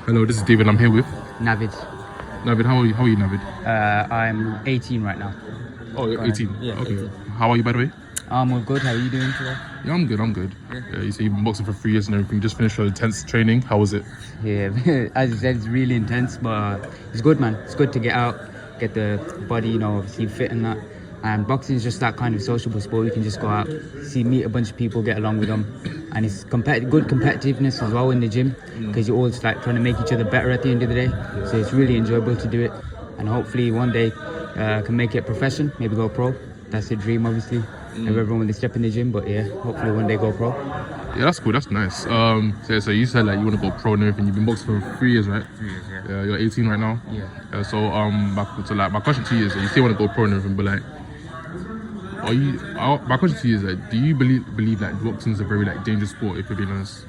Hello, this is David. I'm here with Navid. Navid. How are you? Navid? I'm 18 right now. Oh, you're 18. Yeah. Okay. 18. How are you, by the way? I'm all good. How are you doing today? Yeah, I'm good. Yeah. You say you've been boxing for 3 years and everything. You just finished your intense training. How was it? Yeah, as you said, it's really intense, but it's good, man. It's good to get out, get the body, obviously fit and that. And boxing is just that kind of sociable sport. You can just go out, meet a bunch of people, get along with them, and it's good competitiveness as well in the gym because you're all just like trying to make each other better at the end of the day. So it's really enjoyable to do it, and hopefully one day can make it a profession, maybe go pro. That's the dream, obviously. Everyone when they step in the gym, but yeah, hopefully one day go pro. Yeah, that's cool. That's nice. So you said like you want to go pro and everything. You've been boxing for 3 years, right? 3 years, yeah. Yeah, you're 18 right now. Yeah. So my question to you is, you still want to go pro and everything, but like, my question to you is like, do you believe that boxing is a very like dangerous sport? If you're being honest.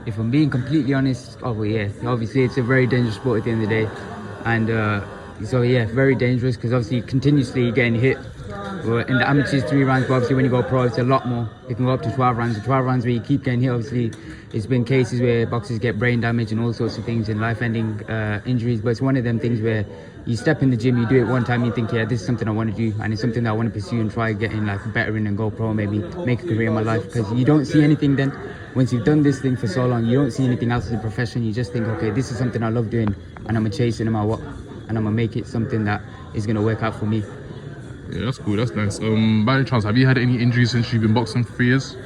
If I'm being completely honest, yeah, obviously it's a very dangerous sport at the end of the day, and so yeah, very dangerous because obviously continuously getting hit. In the amateurs 3 rounds, but obviously when you go pro it's a lot more. You can go up to 12 rounds. The 12 rounds where you keep getting hit, obviously it's been cases where boxers get brain damage and all sorts of things and life-ending injuries, but it's one of them things where you step in the gym, you do it one time, you think, yeah, this is something I want to do and it's something that I want to pursue and try getting like better in and go pro, maybe make a career in my life, because you don't see anything then. Once you've done this thing for so long, you don't see anything else as a profession. You just think, okay, this is something I love doing and I'm going to chase it no matter what, and I'm going to make it something that is going to work out for me. Yeah, that's cool. That's nice. By any chance, have you had any injuries since you've been boxing for 3 years?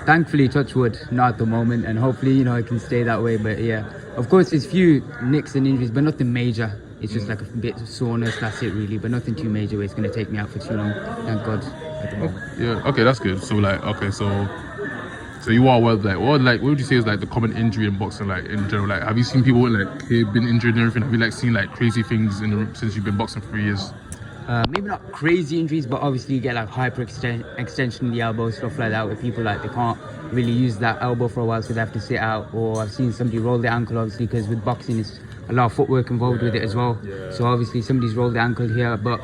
Thankfully, touch wood, not at the moment, and hopefully, it can stay that way. But yeah, of course, there's few nicks and injuries, but nothing major. It's just like a bit of soreness, that's it really, but nothing too major where it's going to take me out for too long. Thank God. At the moment. Yeah. Okay, that's good. So like, okay, so you are well. Like, what would you say is like the common injury in boxing, like in general? Like, have you seen people like been injured and everything? Have you like seen like crazy things since you've been boxing for 3 years? Maybe not crazy injuries, but obviously you get like extension in the elbow, stuff like that, where people like they can't really use that elbow for a while, so they have to sit out. Or I've seen somebody roll their ankle, obviously, because with boxing it's a lot of footwork involved with it as well. So obviously somebody's rolled their ankle here, but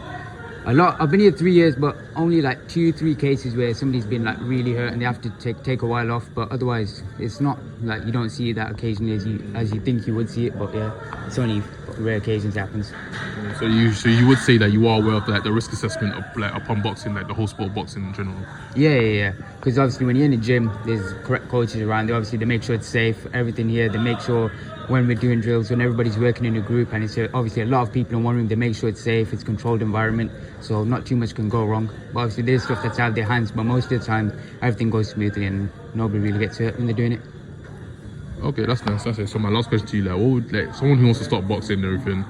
I've been here 3 years, but only like 2-3 cases where somebody's been like really hurt and they have to take a while off. But otherwise, it's not like you don't see that occasionally as you think you would see it. But yeah, it's only rare occasions it happens. So you would say that you are aware of like the risk assessment of like upon boxing, like the whole sport of boxing in general. Yeah. Because obviously when you're in the gym, there's correct coaches around. They make sure it's safe. Everything here, they make sure when we're doing drills, when everybody's working in a group, and it's obviously a lot of people in one room, they make sure it's safe, it's a controlled environment, so not too much can go wrong. But obviously there's stuff that's out of their hands, but most of the time everything goes smoothly and nobody really gets hurt when they're doing it. Okay, that's nice. That's it. So my last question to you, like, what would like someone who wants to start boxing and everything?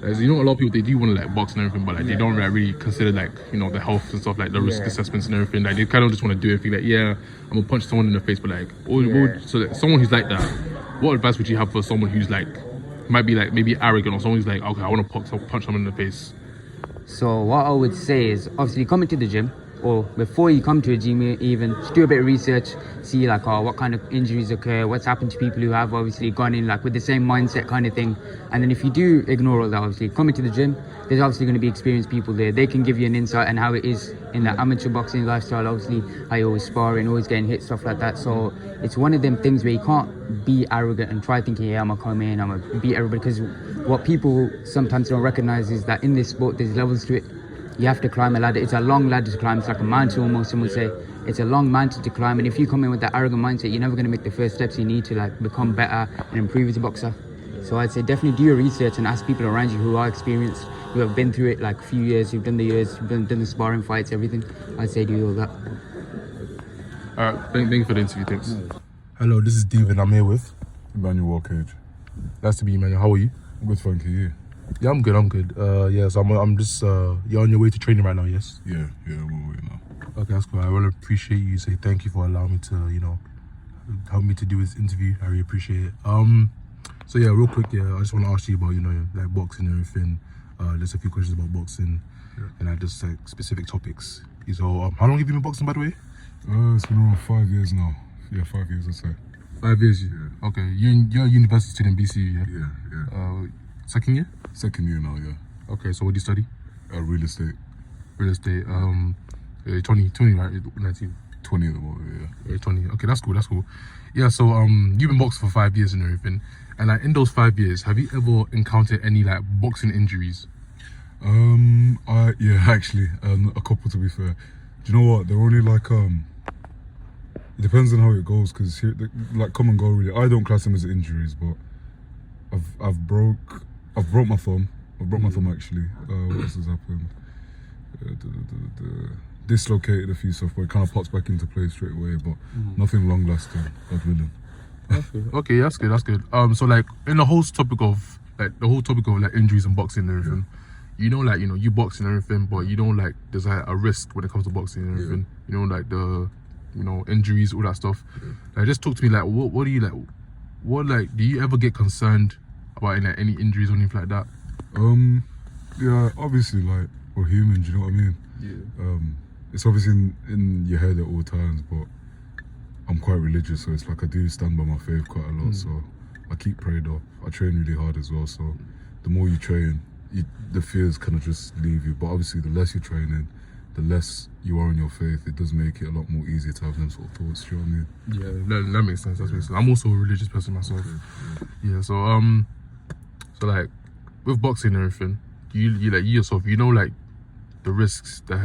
As a lot of people, they do want to like box and everything, but like they don't really consider like the health and stuff, like the risk assessments and everything. Like they kind of just want to do everything. Like, yeah, I'm gonna punch someone in the face, but like, so like, someone who's like that, what advice would you have for someone who's like might be like maybe arrogant, or someone who's like, okay, I want to punch someone in the face? So what I would say is, obviously, come into the gym, or before you come to a gym even, just do a bit of research, see like what kind of injuries occur, what's happened to people who have obviously gone in like with the same mindset kind of thing. And then if you do ignore all that, obviously come into the gym, there's obviously going to be experienced people there. They can give you an insight on how it is in the amateur boxing lifestyle, obviously how you always sparring, always getting hit, stuff like that. So it's one of them things where you can't be arrogant and try thinking, yeah, I'm gonna come in, I'm gonna beat everybody, because what people sometimes don't recognize is that in this sport there's levels to it. You have to climb a ladder. It's a long ladder to climb. It's like a mountain almost, some would say. It's a long mountain to climb, and if you come in with that arrogant mindset, you're never going to make the first steps you need to like become better and improve as a boxer. So I'd say definitely do your research and ask people around you who are experienced, who have been through it like a few years, who've done the years, who've done the sparring fights, everything. I'd say do all that. Alright, thank you for the interview. Thanks. Hello, this is David. I'm here with Emmanuel Cage. Nice to meet you, man. How are you? Good, thank you. Yeah, I'm good. So I'm just you're on your way to training right now, yes? Yeah, I'm waiting now. Okay, that's cool. I really appreciate you. Say thank you for allowing me to, help me to do this interview. I really appreciate it. So yeah, real quick, I just want to ask you about, like boxing and everything. There's a few questions about boxing, and I just like specific topics. So, how long have you been boxing, by the way? It's been around 5 years now. Yeah, 5 years, I'd say. 5 years. Yeah. Okay, you're a university student, BCU, yeah? Yeah. Second year? Second year now, yeah. Okay, so what do you study? Real estate. Real estate. 20, right? 19. 20 at the moment, yeah. Yeah, 20. Okay, that's cool. That's cool. Yeah. So you've been boxing for 5 years and everything, and like in those 5 years, have you ever encountered any like boxing injuries? Yeah, actually, a couple to be fair. Do you know what? They're only like it depends on how it goes, because here, like, come and go really. I don't class them as injuries, but I've broke my thumb. I've broke my thumb actually. What else has happened? Dislocated a few stuff, but it kind of pops back into place straight away. But nothing long lasting, God willing. Okay, that's good. That's good. So like in the whole topic of like injuries and boxing and everything, you know, like, you know, you box and everything, but you know, like there's like a risk when it comes to boxing and everything. You know, like the, you know, injuries, all that stuff. Like, just talk to me, like, what do you like? What, like, do you ever get concerned about any injuries or anything like that? Yeah, obviously, like, we're human. Do you know what I mean? Yeah. It's obviously in your head at all times, but I'm quite religious, so it's like I do stand by my faith quite a lot. So I keep prayed up. I train really hard as well. So the more you train, the fears kind of just leave you. But obviously, the less you're training, the less you are in your faith, it does make it a lot more easier to have them sort of thoughts. Do you know what I mean? Yeah, that makes sense. That makes sense. I'm also a religious person myself. Yeah. So like with boxing and everything, you like you yourself, you know, like the risks that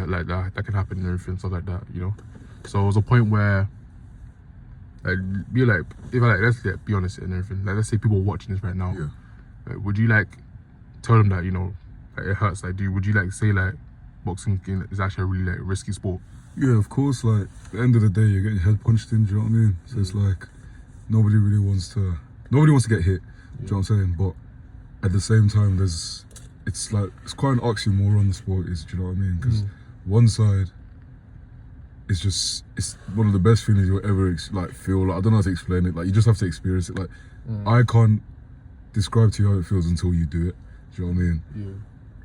can happen and everything, stuff like that. You know. So it was a point where, like, be like, if I like, let's like, be honest and everything. Like, let's say people are watching this right now. Yeah. Like, would you like tell them that, you know, like, it hurts? Like, would you like say like boxing is actually a really like risky sport? Yeah, of course. Like, at the end of the day, you're getting head punched in. Do you know what I mean? So it's like nobody wants to get hit. Do you know what I'm saying? But at the same time, it's quite an oxymoron, the sport is. Do you know what I mean? Because one side, it's one of the best feelings you'll ever feel. Like, I don't know how to explain it. Like, you just have to experience it. Like, I can't describe to you how it feels until you do it. Do you know what I mean? Yeah.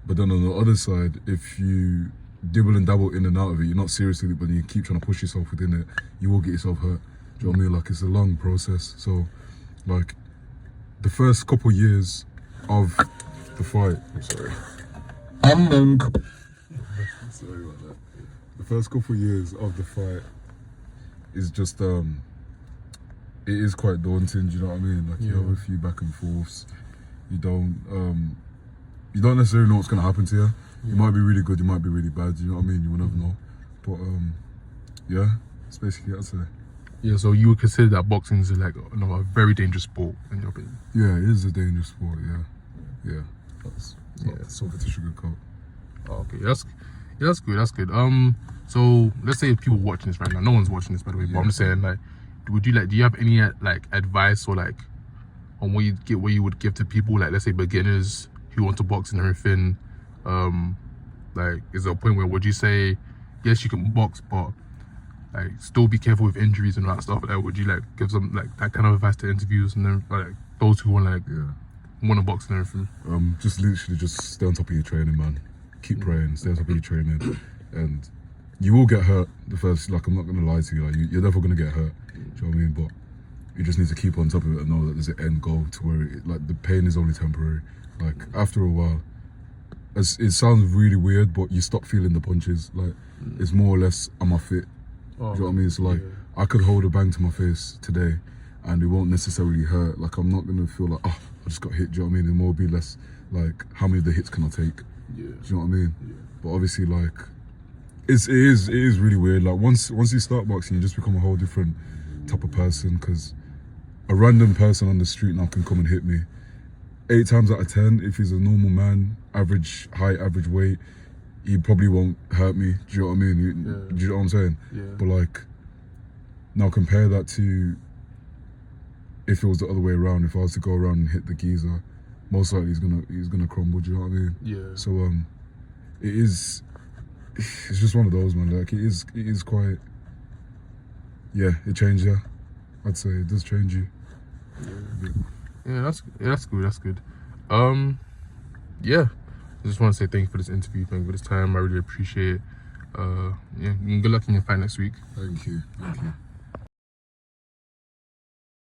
But then on the other side, if you dibble and dabble in and out of it, you're not serious with it, but you keep trying to push yourself within it, you will get yourself hurt. Do you know what I mean? Like, it's a long process. So, like, the first couple years of the fight, sorry about that. The first couple years of the fight is just it is quite daunting. Do you know what I mean? Like, you have a few back and forths. You don't necessarily know what's gonna happen to you. You might be really good, you might be really bad. You know what I mean? You will never know. But yeah, it's basically it, I'd say. Yeah, so you would consider that boxing is like, you know, a very dangerous sport in your opinion? Yeah, it is a dangerous sport. Yeah. That's something to sugarcoat. Oh, okay, that's good. That's good. So let's say people watching this right now. No one's watching this, by the way. But I'm just saying, like, do you have any like advice or like on what you would give to people, like, let's say beginners who want to box and everything? Like, is there a point where would you say, yes, you can box, but like still be careful with injuries and all that stuff? Like, would you like give some like that kind of advice to interviews and then like those who want to box and everything? Just literally just stay on top of your training, man. Keep praying, stay on top of your training, and you will get hurt the first. Like, I'm not gonna lie to you, like, you're never gonna get hurt. Do you know what I mean? But you just need to keep on top of it and know that there's an end goal to where like the pain is only temporary. Like, after a while, it sounds really weird, but you stop feeling the punches. Like, it's more or less, am I fit? Do you know what I mean? So like, I could hold a bang to my face today and it won't necessarily hurt. Like, I'm not gonna feel like, oh, I just got hit. Do you know what I mean? It will be less like, how many of the hits can I take? Yeah. Do you know what I mean? Yeah. But obviously, like, it is really weird. Like, once you start boxing, you just become a whole different type of person, because a random person on the street now can come and hit me. 8 times out of 10, if he's a normal man, average height, average weight, he probably won't hurt me. Do you know what I mean? Do you know what I'm saying? Yeah. But like, now compare that to if it was the other way around. If I was to go around and hit the geezer, most likely he's gonna crumble. Do you know what I mean? Yeah. So it's just one of those, man. Like, it is quite. Yeah, it changed you. I'd say it does change you. Yeah, that's good. That's good. Yeah, I just want to say thank you for this interview. Thank you for this time. I really appreciate it. Yeah, good luck in your fight next week. Thank you.